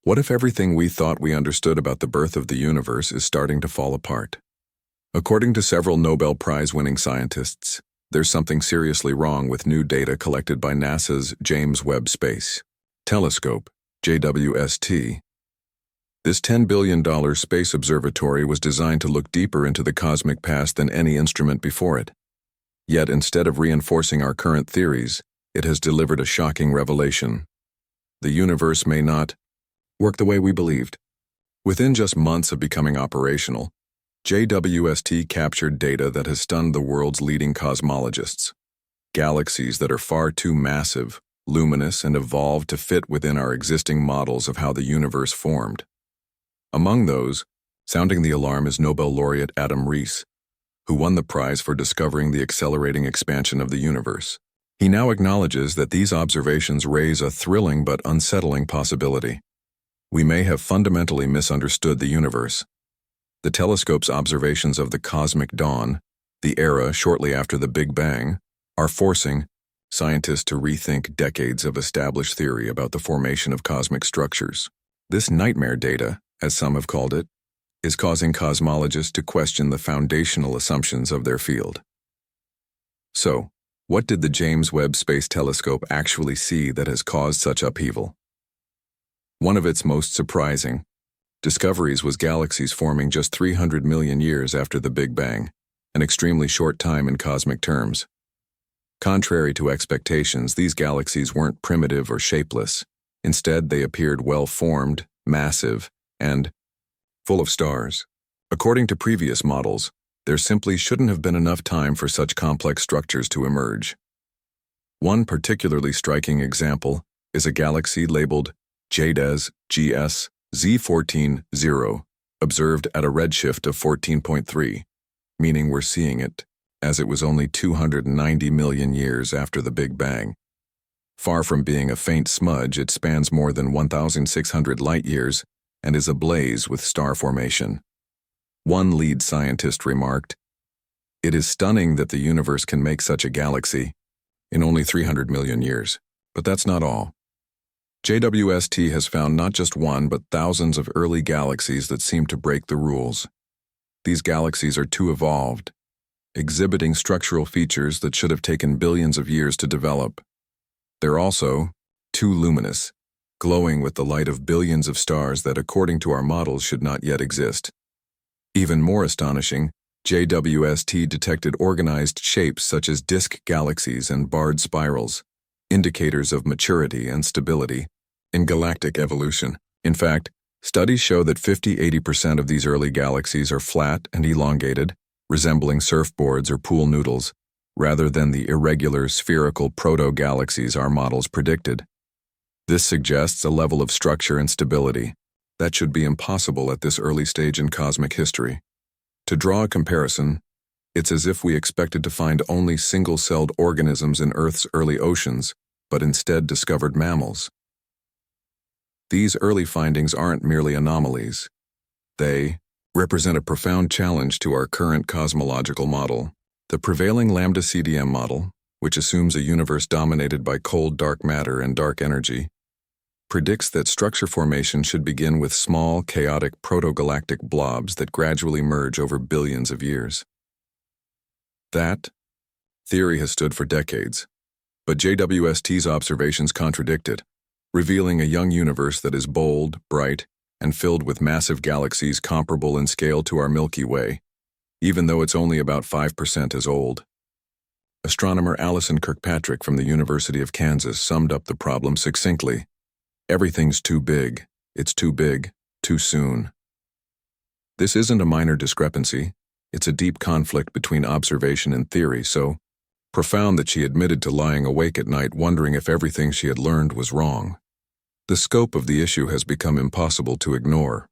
What if everything we thought we understood about the birth of the universe is starting to fall apart? According to several Nobel Prize-winning scientists, there's something seriously wrong with new data collected by NASA's James Webb Space Telescope, JWST. This $10 billion space observatory was designed to look deeper into the cosmic past than any instrument before it. Yet instead of reinforcing our current theories, it has delivered a shocking revelation. The universe may not work the way we believed. Within just months of becoming operational, JWST captured data that has stunned the world's leading cosmologists. Galaxies that are far too massive, luminous, and evolved to fit within our existing models of how the universe formed. Among those, sounding the alarm is Nobel laureate Adam Rees, who won the prize for discovering the accelerating expansion of the universe. He now acknowledges that these observations raise a thrilling but unsettling possibility. We may have fundamentally misunderstood the universe. The telescope's observations of the cosmic dawn, the era shortly after the Big Bang, are forcing scientists to rethink decades of established theory about the formation of cosmic structures. This nightmare data, as some have called it, is causing cosmologists to question the foundational assumptions of their field. So, what did the James Webb Space Telescope actually see that has caused such upheaval? One of its most surprising discoveries was galaxies forming just 300 million years after the Big Bang, an extremely short time in cosmic terms. Contrary to expectations, these galaxies weren't primitive or shapeless. Instead, they appeared well-formed, massive, and full of stars. According to previous models, there simply shouldn't have been enough time for such complex structures to emerge. One particularly striking example is a galaxy labeled JDES GS Z14-0, observed at a redshift of 14.3, meaning we're seeing it, as it was only 290 million years after the Big Bang. Far from being a faint smudge, it spans more than 1,600 light-years and is ablaze with star formation. One lead scientist remarked, "It is stunning that the universe can make such a galaxy in only 300 million years. But that's not all. JWST has found not just one but thousands of early galaxies that seem to break the rules. These galaxies are too evolved, exhibiting structural features that should have taken billions of years to develop. They're also too luminous, glowing with the light of billions of stars that, according to our models, should not yet exist. Even more astonishing, JWST detected organized shapes such as disk galaxies and barred spirals, indicators of maturity and stability in galactic evolution. In fact, studies show that 50–80% of these early galaxies are flat and elongated, resembling surfboards or pool noodles, rather than the irregular spherical proto-galaxies our models predicted. This suggests a level of structure and stability that should be impossible at this early stage in cosmic history. To draw a comparison, it's as if we expected to find only single-celled organisms in Earth's early oceans, but instead discovered mammals. These early findings aren't merely anomalies. They represent a profound challenge to our current cosmological model. The prevailing lambda CDM model, which assumes a universe dominated by cold dark matter and dark energy, predicts that structure formation should begin with small, chaotic protogalactic blobs that gradually merge over billions of years. That theory has stood for decades, but JWST's observations contradict it, revealing a young universe that is bold, bright, and filled with massive galaxies comparable in scale to our Milky Way, even though it's only about 5% as old. Astronomer Alison Kirkpatrick from the University of Kansas summed up the problem succinctly. Everything's too big. It's too big, too soon. This isn't a minor discrepancy. It's a deep conflict between observation and theory, so profound that she admitted to lying awake at night wondering if everything she had learned was wrong. The scope of the issue has become impossible to ignore.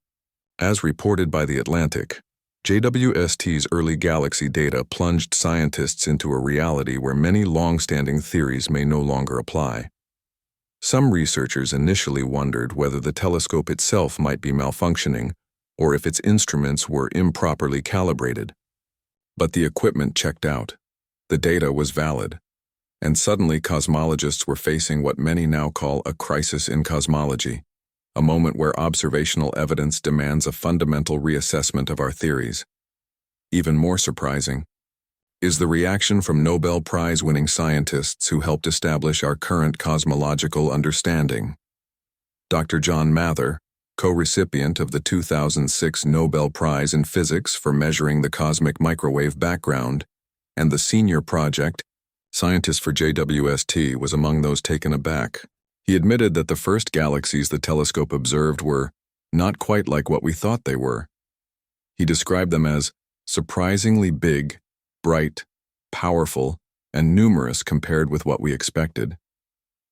As reported by The Atlantic, JWST's early galaxy data plunged scientists into a reality where many long-standing theories may no longer apply. Some researchers initially wondered whether the telescope itself might be malfunctioning or if its instruments were improperly calibrated. But the equipment checked out. The data was valid. And suddenly cosmologists were facing what many now call a crisis in cosmology. a moment where observational evidence demands a fundamental reassessment of our theories. Even more surprising is the reaction from Nobel Prize-winning scientists who helped establish our current cosmological understanding. Dr. John Mather, co-recipient of the 2006 Nobel Prize in Physics for measuring the cosmic microwave background, and the senior project, scientist for JWST, was among those taken aback. He admitted that the first galaxies the telescope observed were not quite like what we thought they were. He described them as surprisingly big, bright, powerful, and numerous compared with what we expected.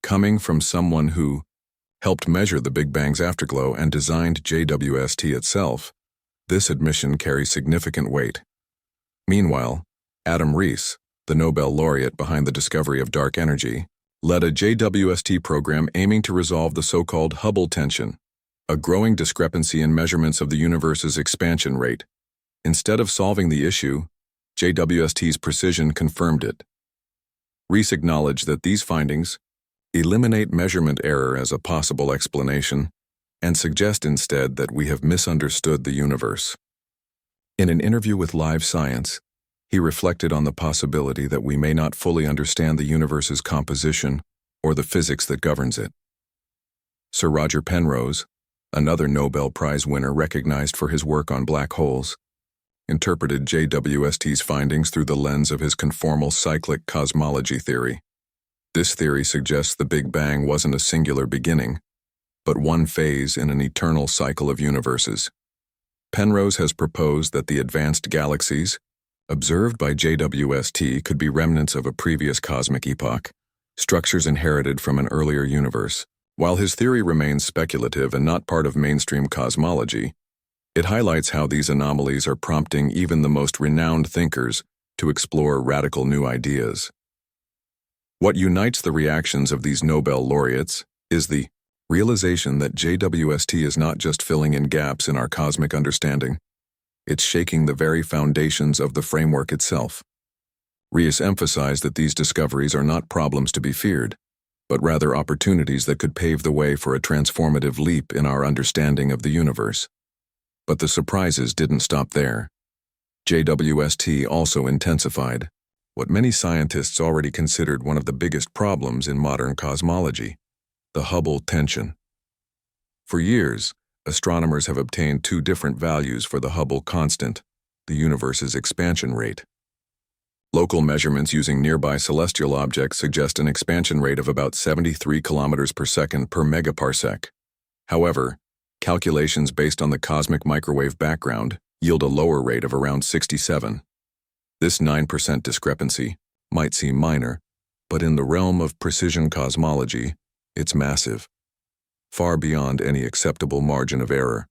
Coming from someone who helped measure the Big Bang's afterglow and designed JWST itself, this admission carries significant weight. Meanwhile, Adam Rees, the Nobel laureate behind the discovery of dark energy, led a JWST program aiming to resolve the so-called Hubble tension, a growing discrepancy in measurements of the universe's expansion rate. Instead of solving the issue, JWST's precision confirmed it. Rees acknowledged that these findings eliminate measurement error as a possible explanation and suggest instead that we have misunderstood the universe. In an interview with Live Science, he reflected on the possibility that we may not fully understand the universe's composition or the physics that governs it. Sir Roger Penrose, another Nobel Prize winner recognized for his work on black holes, interpreted JWST's findings through the lens of his conformal cyclic cosmology theory. This theory suggests the Big Bang wasn't a singular beginning, but one phase in an eternal cycle of universes. Penrose has proposed that the advanced galaxies observed by JWST could be remnants of a previous cosmic epoch, structures inherited from an earlier universe. While his theory remains speculative and not part of mainstream cosmology, it highlights how these anomalies are prompting even the most renowned thinkers to explore radical new ideas. What unites the reactions of these Nobel laureates is the realization that JWST is not just filling in gaps in our cosmic understanding, it's shaking the very foundations of the framework itself. Rees emphasized that these discoveries are not problems to be feared, but rather opportunities that could pave the way for a transformative leap in our understanding of the universe. But the surprises didn't stop there. JWST also intensified what many scientists already considered one of the biggest problems in modern cosmology: the Hubble tension. For years, astronomers have obtained two different values for the Hubble constant, the universe's expansion rate. Local measurements using nearby celestial objects suggest an expansion rate of about 73 kilometers per second per megaparsec. However, calculations based on the cosmic microwave background yield a lower rate of around 67. This 9% discrepancy might seem minor, but in the realm of precision cosmology, it's massive. Far beyond any acceptable margin of error.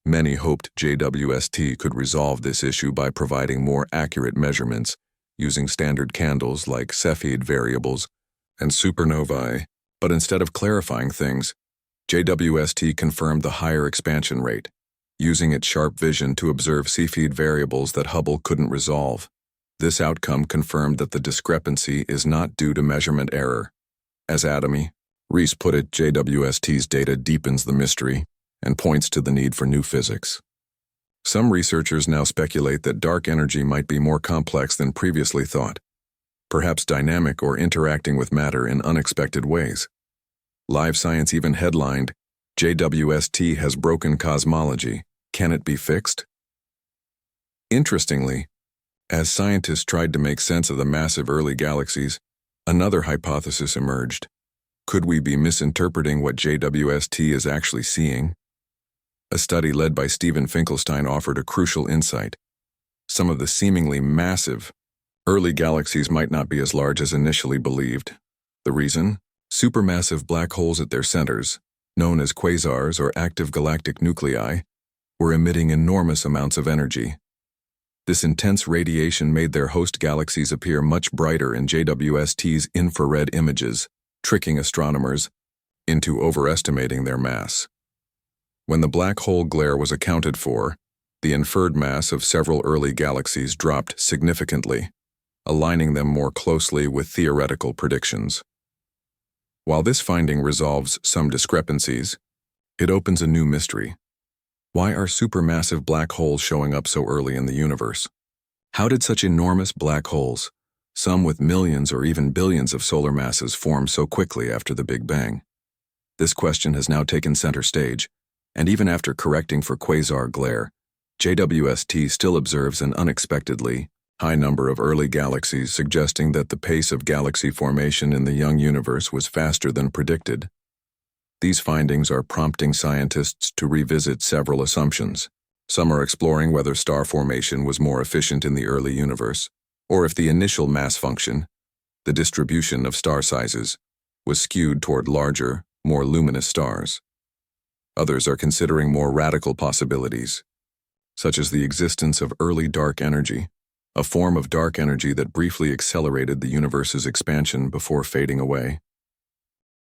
Many hoped JWST could resolve this issue by providing more accurate measurements using standard candles like Cepheid variables and supernovae, but instead of clarifying things, JWST confirmed the higher expansion rate, using its sharp vision to observe Cepheid variables that Hubble couldn't resolve. This outcome confirmed that the discrepancy is not due to measurement error. As Rees put it, JWST's data deepens the mystery and points to the need for new physics. Some researchers now speculate that dark energy might be more complex than previously thought, perhaps dynamic or interacting with matter in unexpected ways. Live Science even headlined, "JWST has broken cosmology. Can it be fixed?" Interestingly, as scientists tried to make sense of the massive early galaxies, another hypothesis emerged. Could we be misinterpreting what JWST is actually seeing? A study led by Stephen Finkelstein offered a crucial insight. Some of the seemingly massive early galaxies might not be as large as initially believed. The reason? Supermassive black holes at their centers, known as quasars or active galactic nuclei, were emitting enormous amounts of energy. This intense radiation made their host galaxies appear much brighter in JWST's infrared images, tricking astronomers into overestimating their mass. When the black hole glare was accounted for, the inferred mass of several early galaxies dropped significantly, aligning them more closely with theoretical predictions. While this finding resolves some discrepancies, It opens a new mystery. Why are supermassive black holes showing up so early in the universe? How did such enormous black holes, some with millions or even billions of solar masses, form so quickly after the Big Bang? This question has now taken center stage, and even after correcting for quasar glare, JWST still observes an unexpectedly high number of early galaxies, suggesting that the pace of galaxy formation in the young universe was faster than predicted. These findings are prompting scientists to revisit several assumptions. Some are exploring whether star formation was more efficient in the early universe, or if the initial mass function, the distribution of star sizes, was skewed toward larger, more luminous stars. Others are considering more radical possibilities, such as the existence of early dark energy, a form of dark energy that briefly accelerated the universe's expansion before fading away.